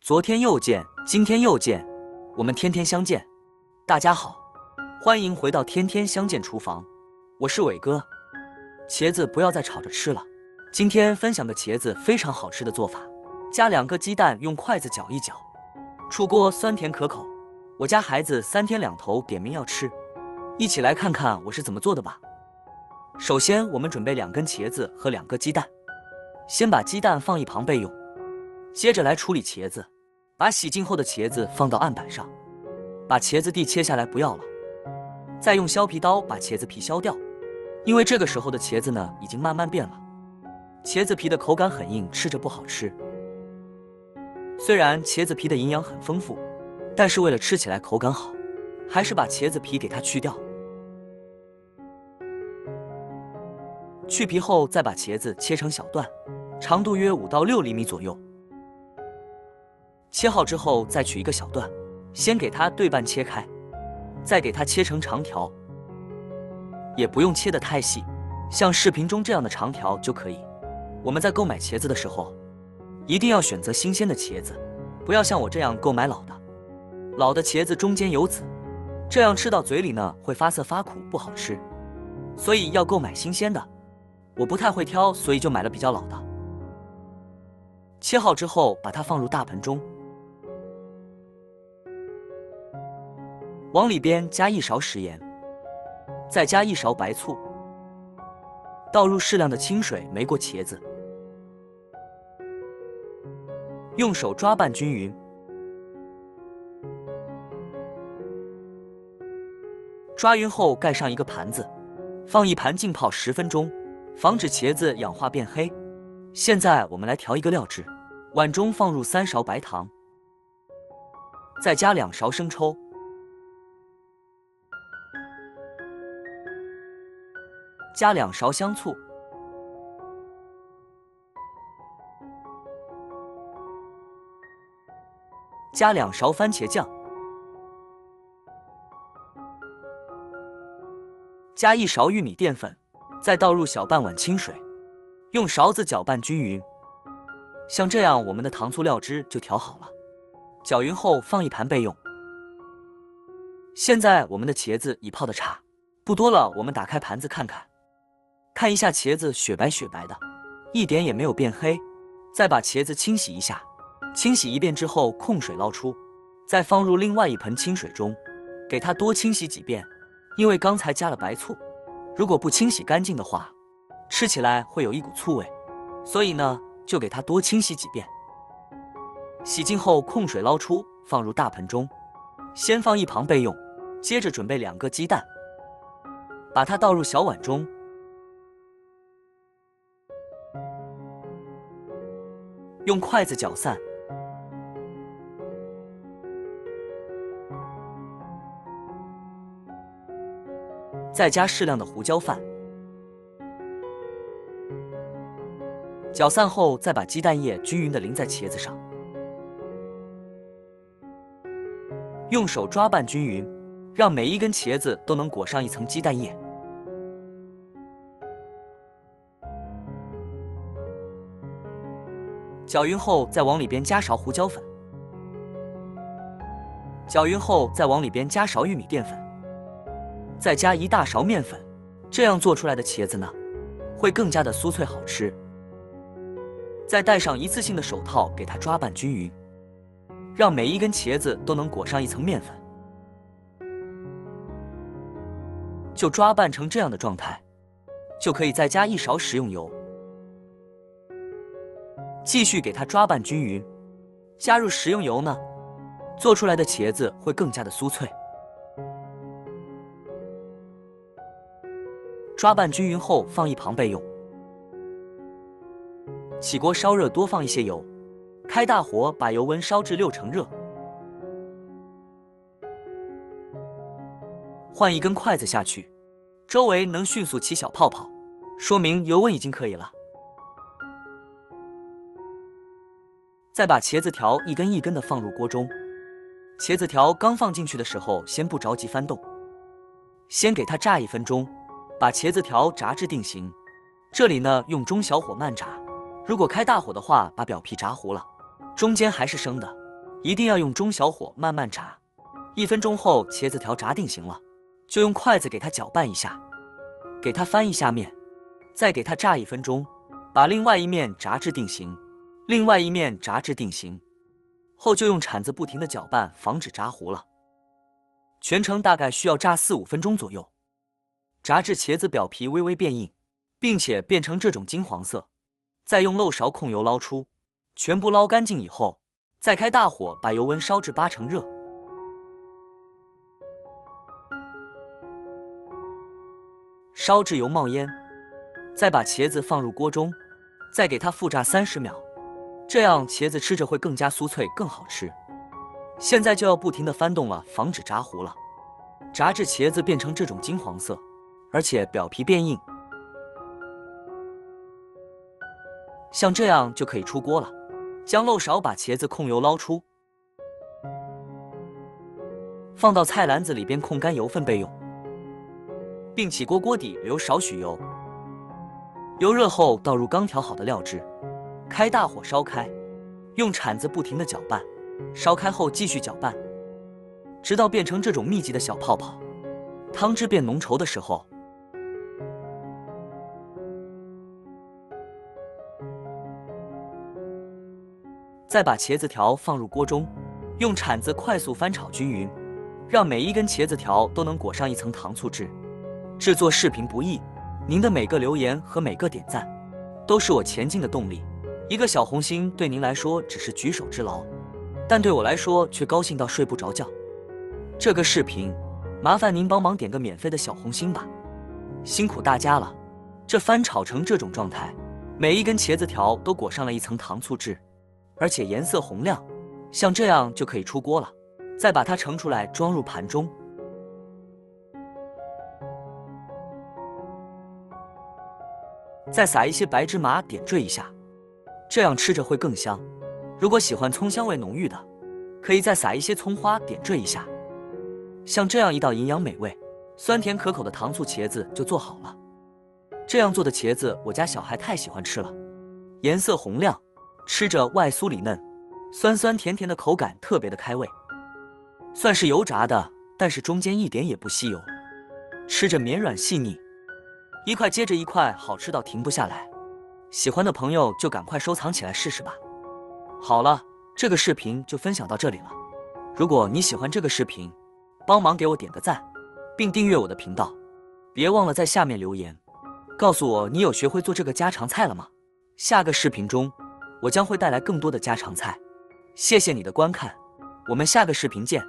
昨天又见，今天又见，我们天天相见。大家好，欢迎回到天天相见厨房，我是伟哥。茄子不要再炒着吃了，今天分享的茄子非常好吃的做法，加2个鸡蛋，用筷子搅一搅，出锅酸甜可口。我家孩子3天2头点名要吃，一起来看看我是怎么做的吧。首先我们准备2根茄子和2个鸡蛋，先把鸡蛋放一旁备用。接着来处理茄子，把洗净后的茄子放到案板上，把茄子蒂切下来不要了，再用削皮刀把茄子皮削掉，因为这个时候的茄子呢已经慢慢变了，茄子皮的口感很硬，吃着不好吃。虽然茄子皮的营养很丰富，但是为了吃起来口感好，还是把茄子皮给它去掉。去皮后再把茄子切成小段，长度约5到6厘米左右。切好之后再取一个小段，先给它对半切开，再给它切成长条，也不用切得太细，像视频中这样的长条就可以。我们在购买茄子的时候，一定要选择新鲜的茄子，不要像我这样购买老的。老的茄子中间有籽，这样吃到嘴里呢会发涩发苦，不好吃。所以要购买新鲜的。我不太会挑，所以就买了比较老的。切好之后把它放入大盆中，往里边加1勺食盐，再加1勺白醋，倒入适量的清水煨过茄子，用手抓拌均匀。抓匀后盖上一个盘子，放一盘浸泡10分钟，防止茄子氧化变黑。现在我们来调一个料汁，碗中放入3勺白糖，再加2勺生抽，加2勺香醋，加2勺番茄酱，加1勺玉米淀粉，再倒入小半碗清水，用勺子搅拌均匀。像这样我们的糖醋料汁就调好了，搅匀后放一盘备用。现在我们的茄子已泡的差不多了，我们打开盘子看看，看一下茄子雪白雪白的，一点也没有变黑。再把茄子清洗一下，清洗一遍之后控水捞出，再放入另外一盆清水中，给它多清洗几遍。因为刚才加了白醋，如果不清洗干净的话，吃起来会有一股醋味，所以呢就给它多清洗几遍。洗净后控水捞出，放入大盆中，先放一旁备用。接着准备2个鸡蛋，把它倒入小碗中，用筷子搅散，再加适量的胡椒饭。搅散后再把鸡蛋液均匀地淋在茄子上，用手抓拌均匀，让每一根茄子都能裹上一层鸡蛋液。搅匀后再往里边加勺胡椒粉，搅匀后再往里边加勺玉米淀粉，再加1大勺面粉，这样做出来的茄子呢会更加的酥脆好吃。再戴上一次性的手套给它抓拌均匀，让每一根茄子都能裹上一层面粉，就抓拌成这样的状态，就可以再加1勺食用油，继续给它抓拌均匀。加入食用油呢，做出来的茄子会更加的酥脆。抓拌均匀后放一旁备用。起锅烧热，多放一些油，开大火把油温烧至6成热，换一根筷子下去，周围能迅速起小泡泡，说明油温已经可以了。再把茄子条一根一根的放入锅中，茄子条刚放进去的时候先不着急翻动，先给它炸1分钟，把茄子条炸至定型。这里呢用中小火慢炸，如果开大火的话，把表皮炸糊了，中间还是生的，一定要用中小火慢慢炸。1分钟后，茄子条炸定型了，就用筷子给它搅拌一下，给它翻一下面，再给它炸1分钟，把另外一面炸至定型，另外一面炸至定型后，就用铲子不停地搅拌，防止炸糊了。全程大概需要炸4-5分钟左右，炸至茄子表皮微微变硬，并且变成这种金黄色，再用漏勺控油捞出，全部捞干净以后，再开大火把油温烧至8成热。烧至油冒烟，再把茄子放入锅中，再给它复炸30秒，这样茄子吃着会更加酥脆，更好吃。现在就要不停地翻动了，防止炸糊了。炸至茄子变成这种金黄色，而且表皮变硬，像这样就可以出锅了。将漏勺把茄子控油捞出，放到菜篮子里边控干油分备用，并起锅，锅底留少许油，油热后倒入刚调好的料汁，开大火烧开，用铲子不停地搅拌，烧开后继续搅拌，直到变成这种密集的小泡泡。汤汁变浓稠的时候，再把茄子条放入锅中，用铲子快速翻炒均匀，让每一根茄子条都能裹上一层糖醋汁。制作视频不易，您的每个留言和每个点赞都是我前进的动力。一个小红心对您来说只是举手之劳，但对我来说却高兴到睡不着觉。这个视频麻烦您帮忙点个免费的小红心吧，辛苦大家了。这翻炒成这种状态，每一根茄子条都裹上了一层糖醋汁，而且颜色红亮，像这样就可以出锅了。再把它盛出来，装入盘中。再撒一些白芝麻点缀一下，这样吃着会更香。如果喜欢葱香味浓郁的，可以再撒一些葱花点缀一下。像这样一道营养美味、酸甜可口的糖醋茄子就做好了。这样做的茄子，我家小孩太喜欢吃了，颜色红亮，吃着外酥里嫩，酸酸甜甜的口感特别的开胃。算是油炸的，但是中间一点也不吸油，吃着绵软细腻，一块接着一块，好吃到停不下来。喜欢的朋友就赶快收藏起来试试吧。好了，这个视频就分享到这里了。如果你喜欢这个视频，帮忙给我点个赞，并订阅我的频道。别忘了在下面留言，告诉我你有学会做这个家常菜了吗？下个视频中，我将会带来更多的家常菜。谢谢你的观看，我们下个视频见。